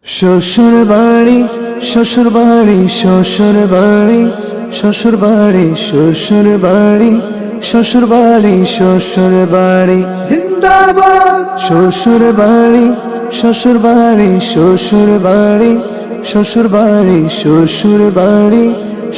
শ্বশুর বাড়ি শ্বশুর বাড়ি শ্বশুর বাড়ি শ্বশুর বাড়ি শ্বশুর বাড়ি শ্বশুর বাড়ি শ্বশুর বাড়ি জিন্দাবাদ। শ্বশুর বাড়ি শ্বশুর বাড়ি শ্বশুর বাড়ি শ্বশুর বাড়ি শ্বশুর বাড়ি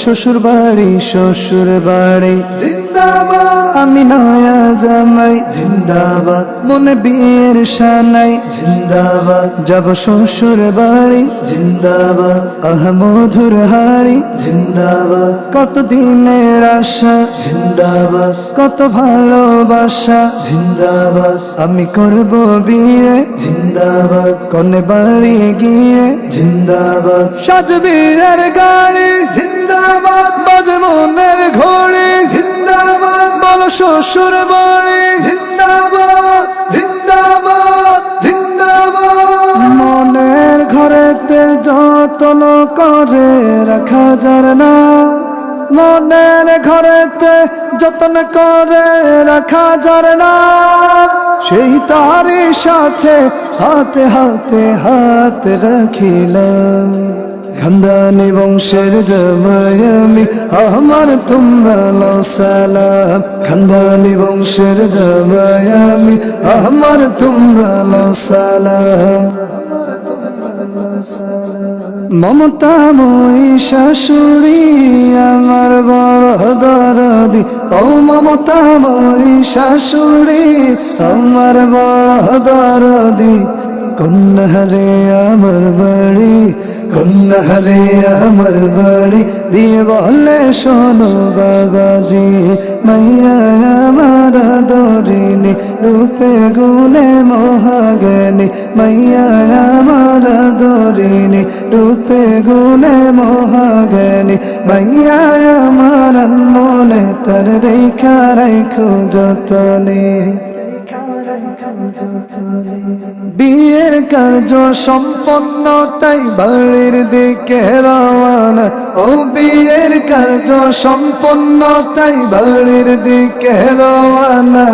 শ্বশুর বাড়ি শ্বশুর বাড়ি জিন্দাবাদ। আমি নয়া জামাই জিন্দাবাদ, মনে বিয়ের শানাই জিন্দাবাদ। যাব শ্বশুর বাড়ি জিন্দাবাদ, আহ মধুর হাড়ি জিন্দাবাদ। কত দিনের আশা জিন্দাবাদ, কত ভালোবাসা জিন্দাবাদ। আমি করব বিয়ে জিন্দাবাদ, কনে বাড়ি গিয়ে জিন্দাবাদ। সাজবি আর গাড়ি জিন্দাবাদ, বাজে মনের ঘড়ি জিন্দাবাদ। বলো শ্বশুর বাড়ি জিন্দাবাদ জিন্দাবাদ জিন্দাবাদ। মনের ঘরেতে যত্ন করে রাখা যার না, মনের ঘরেতে যত্ন করে রাখা যার না, সেই তারই সাথে হাতে হাতে হাত রাখিলাম। খানদানি বংশের জামাই আমি, আমার তোমরা লও সালাম। খানদানি বংশের জামাই আমি, আমার তোমরা লও সালাম। মমতাময়ী শাশুড়ি আমার বড় দরদি, ও মমতাময়ী শাশুড়ি আমার বড় দরদি। কন্যারে আমার বাড়ি, কন্যারে আমার বাড়ি দিয়ে বলে শোনো বাবাজি। মাইয়া আমার দরিনী, রূপে গুণে মহাজ্ঞানী। মাইয়া আমার দরিনী, রূপে গুণে মহাজ্ঞানী। মাইয়া আমার মনে তার রেখা রাখো যতনে। বিয়ের কার্য সম্পন্ন তাই বাড়ির দিকে রওয়ানা, ও বিয়ের কার্য সম্পন্ন তাই বাড়ির দিকে রওয়ানা।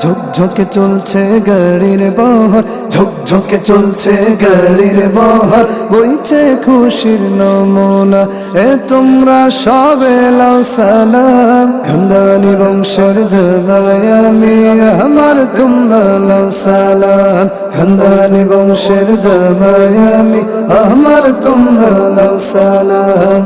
ঝকঝকে চলছে গাড়ির বহর, ঝকঝকে চলছে গাড়ির বহর। বইছে খুশির নমুনা, এ তোমরা সবে লাও সালাম। খানদানি বংশের জামাই আমি, আমার তোমরা লাও সালাম। খানদানি বংশের জামাই আমি, আমার তোমরা লাও সালাম।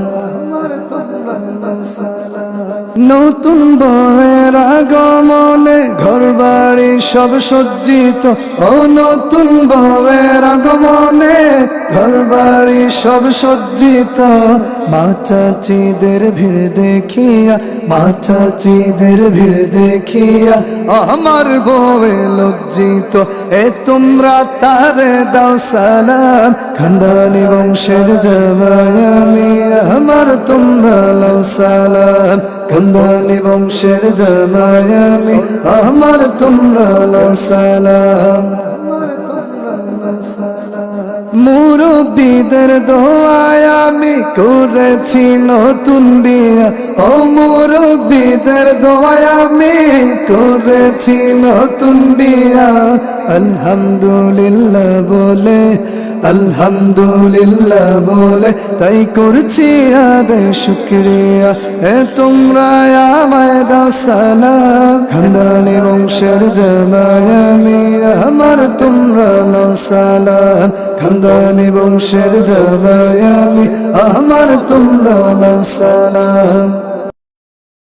নতুন বউয়ের আগমনে ঘর বাড়ি সব সজ্জিত, ও নতুন বউয়ের আগমনে ঘর বাড়ি সব সজ্জিত। মা চাচিদের ভিড় দেখিয়া, মা চাচিদের ভিড় দেখিয়া আমার বউয়ে লজ্জিত, এ তোমরা তারে দাও সালাম। খানদানি বংশের জামাই আমি, আমার তোমরা লাও সালাম। খানদানি বংশের জামাই আমি, আমার তোমরা লাও সালাম। মুরব্বিদের দোয়ায় আমি করেছি নতুন বিয়া, ও মুরব্বিদের দোয়ায় আমি করেছি নতুন বিয়া। আলহামদুলিল্লাহ বলে, আলহামদুলিল্লাহ বলে তাই করছি আদায় শুকরিয়া, এ তোমরা আমায় দাও সালাম। খানদানি বংশের জামাই আমি, আমার তোমরা লাও সালাম। খানদানি বংশের জামাই আমি, আমার তোমরা লাও সালাম।